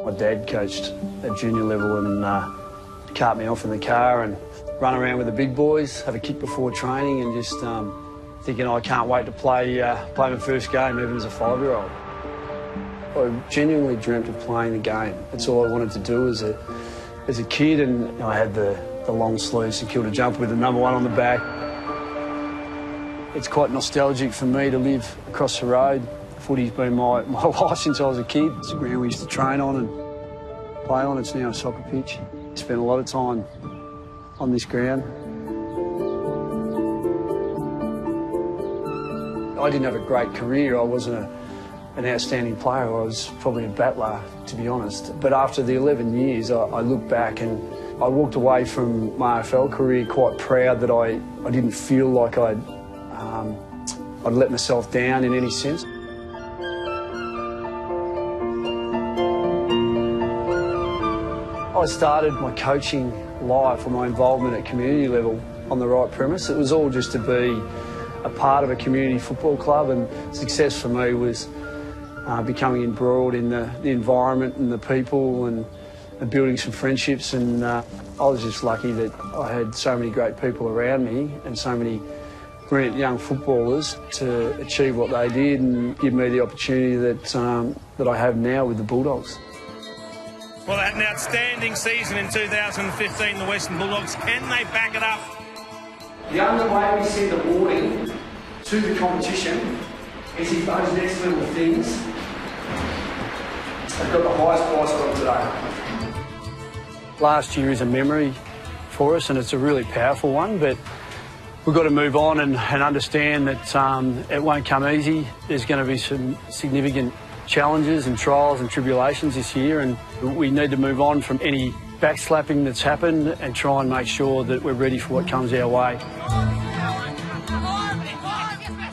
My dad coached at junior level and cart me off in the car and run around with the big boys, have a kick before training and just thinking I can't wait to play my first game even as a 5-year-old. I genuinely dreamt of playing the game. That's all I wanted to do as a kid, and I had the long sleeves and kilter jumper with the number 1 on the back. It's quite nostalgic for me to live across the road. Footy's been my life since I was a kid. It's a ground we used to train on and play on. It's now a soccer pitch. Spent a lot of time on this ground. I didn't have a great career. I wasn't an outstanding player. I was probably a battler, to be honest. But after the 11 years, I look back and I walked away from my AFL career quite proud that I didn't feel like I'd let myself down in any sense. I started my coaching life or my involvement at community level on the right premise. It was all just to be a part of a community football club, and success for me was becoming embroiled in the environment and the people and building some friendships. And I was just lucky that I had so many great people around me and so many brilliant young footballers to achieve what they did and give me the opportunity that I have now with the Bulldogs. Well, they had an outstanding season in 2015, the Western Bulldogs. Can they back it up? The only way we send a warning to the competition is if those next little things have got the highest price on today. Last year is a memory for us and it's a really powerful one, but we've got to move on and understand that it won't come easy. There's going to be some significant challenges and trials and tribulations this year, and we need to move on from any backslapping that's happened and try and make sure that we're ready for what comes our way.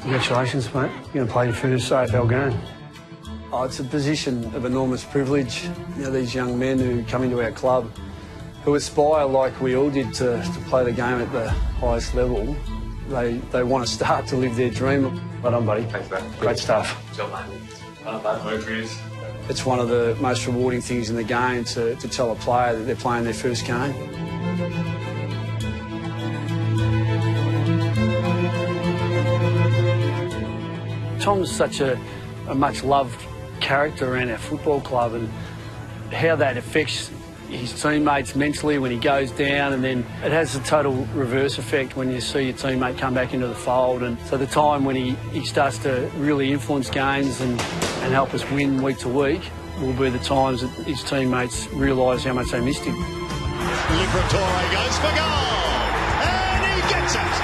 Congratulations, mate. You're going to play your first AFL game. Oh, it's a position of enormous privilege. You know, these young men who come into our club, who aspire, like we all did, to play the game at the highest level, they want to start to live their dream. Well done, buddy. Thanks, mate. Great stuff. Good job, mate. It's one of the most rewarding things in the game to tell a player that they're playing their first game. Tom's such a much-loved character around our football club, and how that affects his teammates mentally when he goes down, and then it has a total reverse effect when you see your teammate come back into the fold. And so the time when he starts to really influence games and help us win week to week will be the times that his teammates realise how much they missed him. Liberatore goes for goal, and he gets it.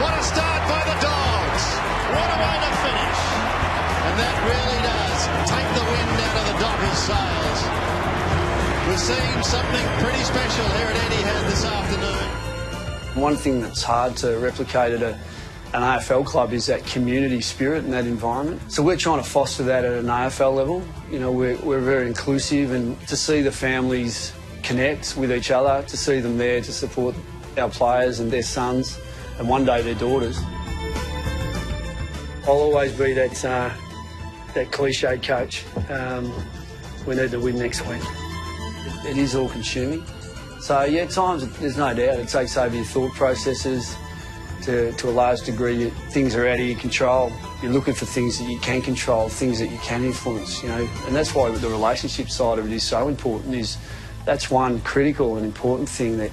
What a start by the Dogs. What a way to finish. And that really does take the wind out of the Dockers' sails. We're seeing something pretty special here at Etihad this afternoon. One thing that's hard to replicate at an AFL club is that community spirit and that environment. So we're trying to foster that at an AFL level. You know, we're very inclusive, and to see the families connect with each other, to see them there to support our players and their sons and one day their daughters. I'll always be that cliche coach. We need to win next week. It is all-consuming. So, yeah, at times, there's no doubt, it takes over your thought processes to a large degree. Things are out of your control. You're looking for things that you can control, things that you can influence, you know. And that's why the relationship side of it is so important. That's one critical and important thing that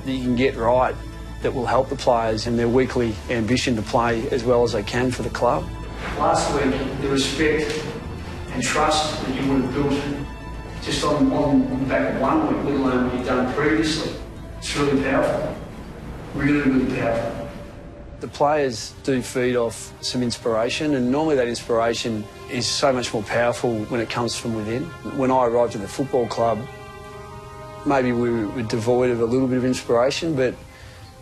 you can get right that will help the players in their weekly ambition to play as well as they can for the club. Last week, the respect and trust that you would have built just on the back of 1 week, let alone what you've done previously. It's really powerful. Really, really powerful. The players do feed off some inspiration, and normally that inspiration is so much more powerful when it comes from within. When I arrived at the football club, maybe we were devoid of a little bit of inspiration, but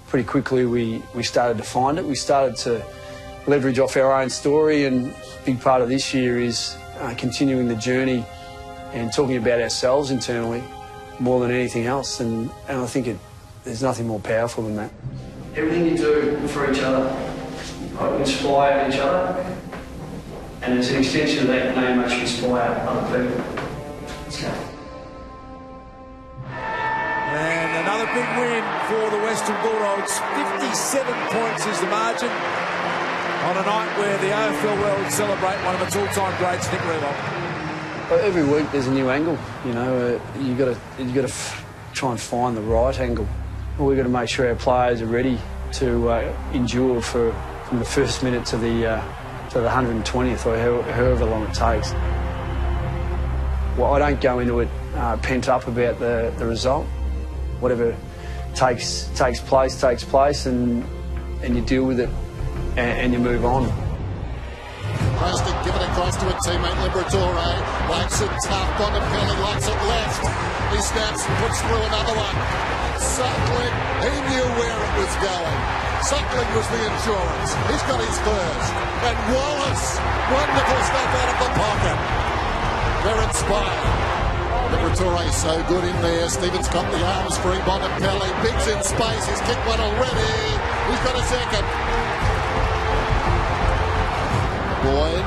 pretty quickly we started to find it. We started to leverage off our own story, and a big part of this year is continuing the journey and talking about ourselves internally more than anything else. And I think there's nothing more powerful than that. Everything you do for each other, right, you inspire each other, and as an extension of that, you know, much inspire other people. for the Western Bulldogs. 57 points is the margin on a night where the AFL world celebrate one of its all-time greats, Nick Riewoldt. Well, every week there's a new angle. You know, you got to try and find the right angle. We've got to make sure our players are ready to endure from the first minute to the 120th or however long it takes. Well, I don't go into it pent up about the result. Whatever takes place, and you deal with it and you move on. Tries to give it across to a teammate, Liberatore. Likes it tough. Bontempelli likes it left. He snaps and puts through another one. Suckling, he knew where it was going. Suckling was the insurance. He's got his first. And Wallace, wonderful stuff out of the pocket. They're inspired. Liberatore so good in there. Stevens got the arms free. Bontempelli, Biggs in space. He's kicked one already. He's got a second. Boyd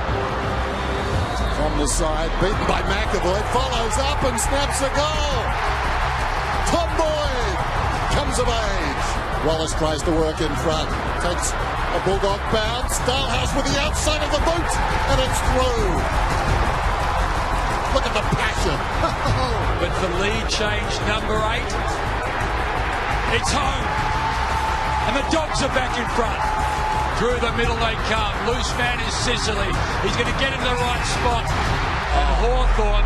from the side, beaten by McAvoy, follows up and snaps a goal. Tom Boyd comes of age. Wallace tries to work in front, takes a Bulldog bounce. Dalhouse with the outside of the boot, and it's through. Look at the passion. But the lead change, number 8. It's home. And the Dogs are back in front. Through the middle they come. Loose man is Sicily. He's going to get in the right spot. And Hawthorn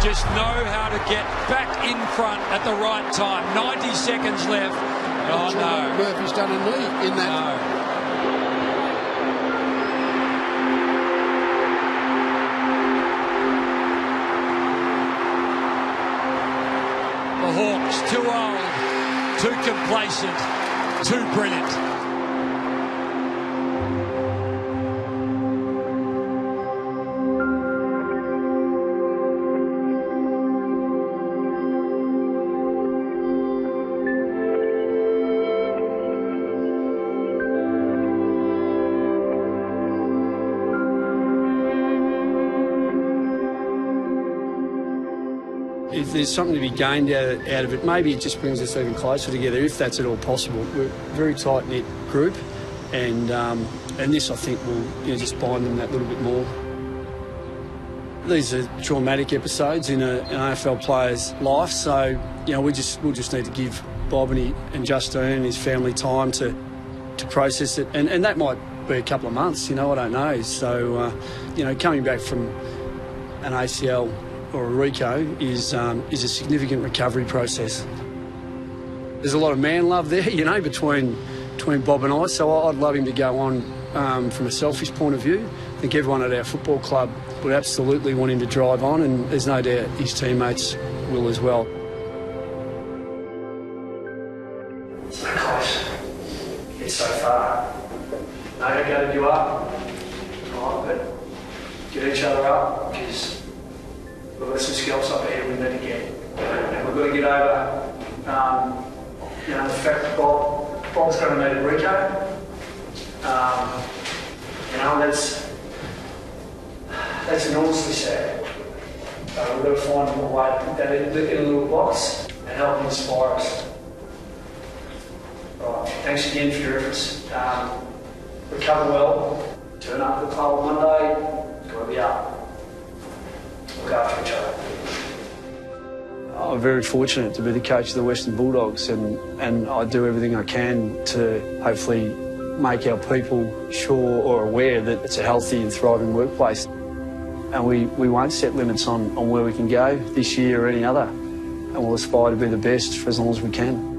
just know how to get back in front at the right time. 90 seconds left. Oh, no. Murphy's done in that. No. The Hawks, too old, too complacent, too brilliant. If there's something to be gained out of it, maybe it just brings us even closer together, if that's at all possible. We're a very tight-knit group, and this, I think, will just bind them that little bit more. These are traumatic episodes in an AFL player's life, so we'll just need to give Bob and Justine and his family time to process it, and that might be a couple of months. I don't know. So coming back from an ACL or a Rico is a significant recovery process. There's a lot of man love there, between Bob and I, so I'd love him to go on from a selfish point of view. I think everyone at our football club would absolutely want him to drive on, and there's no doubt his teammates will as well. So close. It's so far. No, I gathered you up. Right, but get each other up, because we've got some scalps up here we need to get. And we've got to get over, the fact that Bob's going to need a Rico. That's enormously sad. We've got to find a way to put that in a little box and help inspire us. Right, thanks again for your efforts. Recover well, turn up at the club on Monday, got to be up. Look after each other. I'm very fortunate to be the coach of the Western Bulldogs, and I do everything I can to hopefully make our people sure or aware that it's a healthy and thriving workplace. And we won't set limits on where we can go this year or any other, and we'll aspire to be the best for as long as we can.